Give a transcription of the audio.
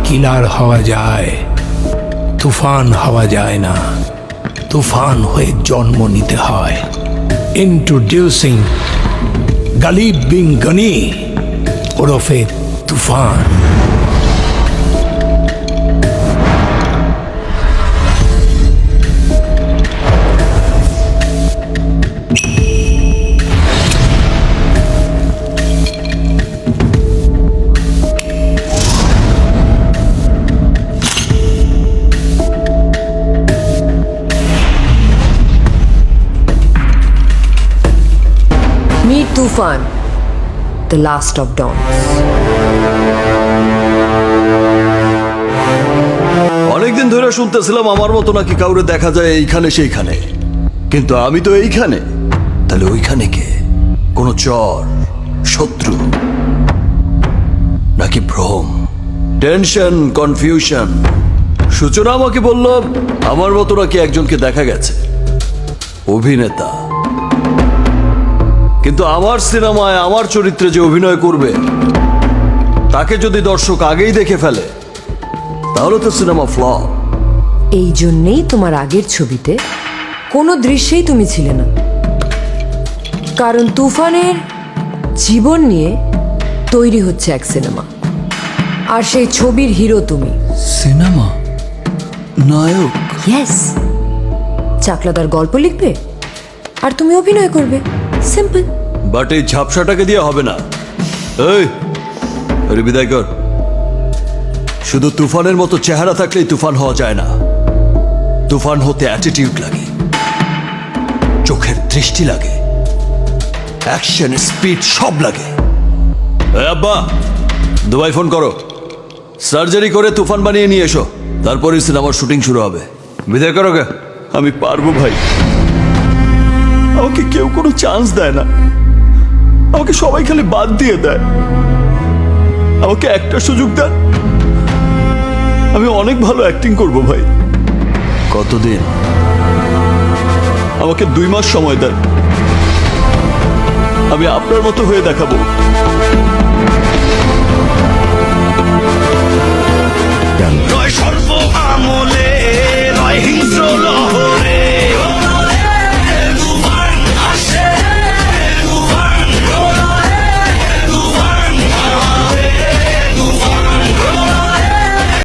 কিলার হওয়া যায়, তুফান হওয়া যায় না। তুফান হয়ে জন্ম নিতে হয়। ইন্ট্রোডিউসিং গালিব বিন গনি ওরফে তুফান। Meet Tufan, the last of dawns. অনেকদিন ধরে শুনতেছিলাম আমার মতো নাকি কাউরে দেখা যায় এইখানে সেইখানে, কিন্তু আমি তো এইখানে। তাহলে ওইখানে কে? কোন চর, শত্রু, নাকি ভ্রম? Tension, confusion. সূচনা আমাকে বলল আমার মতো নাকি একজনকে দেখা গেছে, অভিনেতা। কিন্তু আমার সিনেমায় আমার চরিত্রে যে অভিনয় করবে তাকে যদি দর্শক আগেই দেখে ফেলে তাহলে তো সিনেমা ফ্লপ। এই জন্যেই তোমার আগের ছবিতে কোনো দৃশ্যেই তুমি ছিলে না, কারণ তুফানের জীবন নিয়ে তৈরি হচ্ছে এক সিনেমা, আর সেই ছবির হিরো তুমি। সিনেমা নায়ক? ইয়েস। চাকলাদার গল্প লিখবে আর তুমি অভিনয় করবে, সিম্পল। বাট এই ঝাপসাটাকে দিয়ে হবে না। এই আরে বিদায় কর। শুধু তুফানের মতো চেহারা থাকলেই তুফান হওয়া যায় না। তুফান হতে অ্যাটিটিউড লাগে, চোখের দৃষ্টি লাগে, অ্যাকশন, স্পিড সব লাগে। এই আব্বা, দুবাই ফোন করো, সার্জারি করে তুফান বানিয়ে নিয়ে এসো, তারপরে সিনেমার শুটিং শুরু হবে। বিদায় করো গে। আমি পারবো ভাই। আমাকে কেউ কোনো চান্স দেয় না, আমাকে সবাই খালি বাদ দিয়ে দেয়। আমাকে একটা সুযোগ দেন, আমি অনেক ভালো অ্যাক্টিং করব ভাই। কতদিন? আমাকে 2 মাস সময় দেন, আমি আপনার মতো হয়ে দেখাবো। রয় সর্ব আমলে, রয় হিংস্র